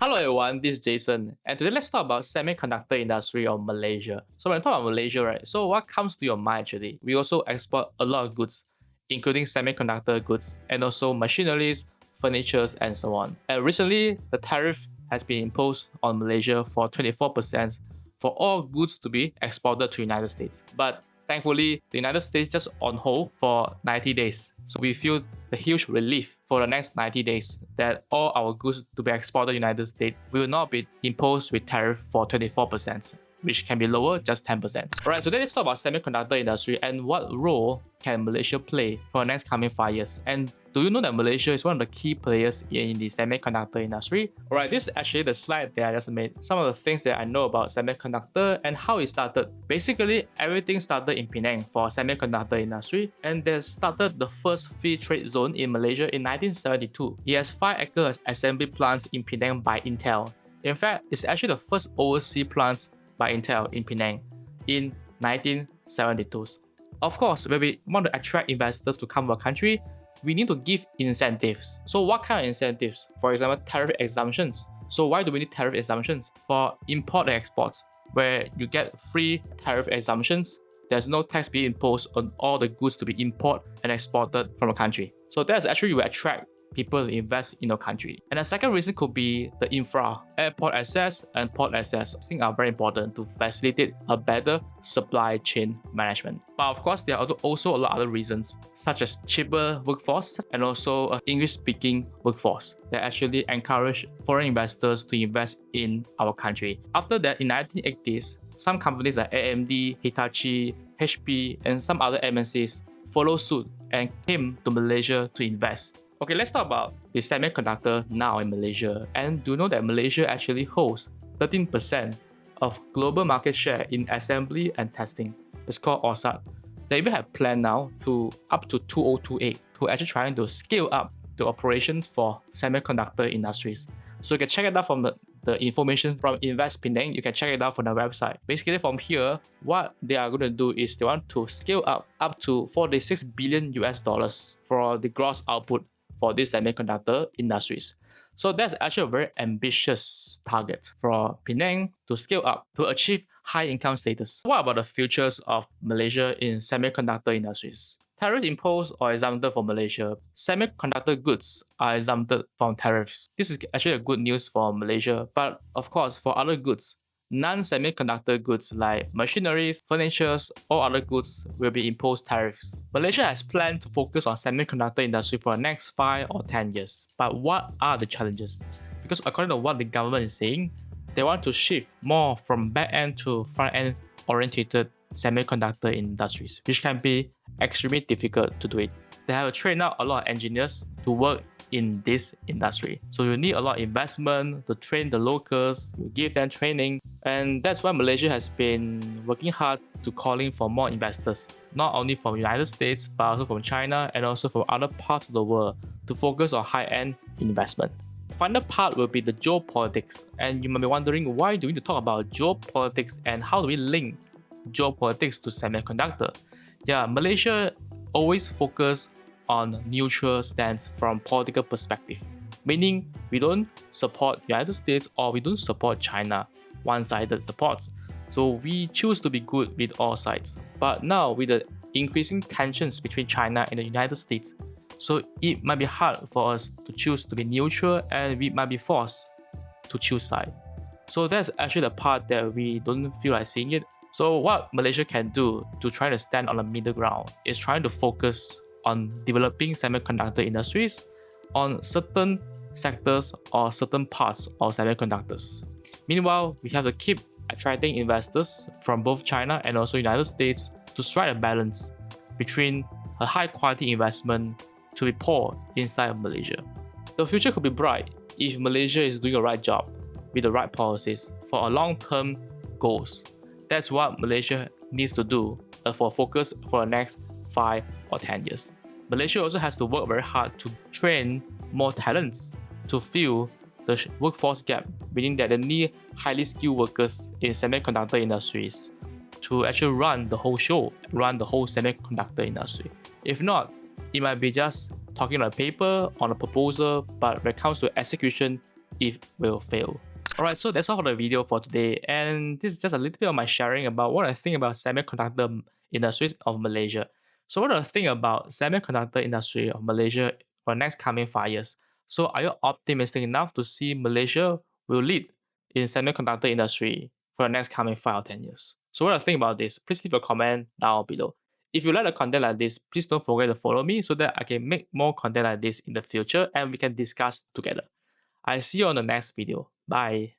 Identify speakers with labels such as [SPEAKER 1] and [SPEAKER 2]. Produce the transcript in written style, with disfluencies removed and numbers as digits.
[SPEAKER 1] Hello everyone, this is Jason, and today let's talk about semiconductor industry of Malaysia. So when I talk about Malaysia, right, so what comes to your mind actually? We also export a lot of goods, including semiconductor goods, and also machineries, furnitures, and so on. And recently, the tariff has been imposed on Malaysia for 24% for all goods to be exported to United States. But thankfully, the United States just on hold for 90 days. So we feel the huge relief for the next 90 days that all our goods to be exported to the United States will not be imposed with tariff for 24%, which can be lower, just 10%. Alright, today let's talk about semiconductor industry and what role can Malaysia play for the next coming 5 years. And do you know that Malaysia is one of the key players in the semiconductor industry? Alright, this is actually the slide that I just made. Some of the things that I know about semiconductor and how it started. Basically, everything started in Penang for semiconductor industry, and they started the first free trade zone in Malaysia in 1972. It has 5-acre assembly plants in Penang by Intel. In fact, it's actually the first overseas plants by Intel in Penang in 1972. Of course, when we want to attract investors to come to our country, we need to give incentives. So what kind of incentives? For example, tariff exemptions. So why do we need tariff exemptions? For import and exports, where you get free tariff exemptions, there's no tax being imposed on all the goods to be imported and exported from a country. So that's actually will attract people to invest in our country. And the second reason could be the infra. Airport access and port access I think are very important to facilitate a better supply chain management. But of course, there are also a lot of other reasons, such as cheaper workforce and also an English-speaking workforce that actually encourage foreign investors to invest in our country. After that, in 1980s, some companies like AMD, Hitachi, HP, and some other MNCs followed suit and came to Malaysia to invest. Okay, let's talk about the semiconductor now in Malaysia. And do you know that Malaysia actually holds 13% of global market share in assembly and testing? It's called OSAT. They even have planned now to up to 2028 to actually trying to scale up the operations for semiconductor industries. So you can check it out from the information from Invest Penang. You can check it out from the website. Basically, from here, what they are going to do is they want to scale up to 46 billion US dollars for the gross output for these semiconductor industries. So that's actually a very ambitious target for Penang to scale up to achieve high income status. What about the futures of Malaysia in semiconductor industries? Tariffs imposed or exempted for Malaysia. Semiconductor goods are exempted from tariffs. This is actually a good news for Malaysia, but of course for other goods, non-semiconductor goods like machineries, furnitures, or other goods will be imposed tariffs. Malaysia has planned to focus on semiconductor industry for the next 5 or 10 years. But what are the challenges? Because according to what the government is saying, they want to shift more from back-end to front-end oriented semiconductor industries, which can be extremely difficult to do it. They have to train out a lot of engineers to work in this industry. So you need a lot of investment to train the locals, you give them training, and that's why Malaysia has been working hard to calling for more investors, not only from the United States, but also from China and also from other parts of the world to focus on high-end investment. The final part will be the geopolitics, and you might be wondering why do we need to talk about geopolitics and how do we link geopolitics to semiconductor? Yeah, Malaysia always focus on neutral stance from political perspective, meaning we don't support United States or we don't support China, one-sided support. So we choose to be good with all sides. But now with the increasing tensions between China and the United States, so it might be hard for us to choose to be neutral and we might be forced to choose side. So that's actually the part that we don't feel like seeing it. So what Malaysia can do to try to stand on the middle ground is trying to focus on developing semiconductor industries on certain sectors or certain parts of semiconductors. Meanwhile, we have to keep attracting investors from both China and also United States to strike a balance between a high quality investment to be poured inside of Malaysia. The future could be bright if Malaysia is doing the right job with the right policies for a long-term goals. That's what Malaysia needs to do for focus for the next 5 or 10 years. Malaysia also has to work very hard to train more talents to fill the workforce gap, meaning that they need highly skilled workers in semiconductor industries to actually run the whole show, run the whole semiconductor industry. If not, it might be just talking on a paper, on a proposal, but when it comes to execution, it will fail. Alright, so that's all for the video for today, and this is just a little bit of my sharing about what I think about semiconductor industries of Malaysia. So what do I think about semiconductor industry of Malaysia for the next coming 5 years? So are you optimistic enough to see Malaysia will lead in semiconductor industry for the next coming 5 or 10 years? So what do you think about this? Please leave a comment down below. If you like the content like this, please don't forget to follow me so that I can make more content like this in the future and we can discuss together. I see you on the next video. Bye.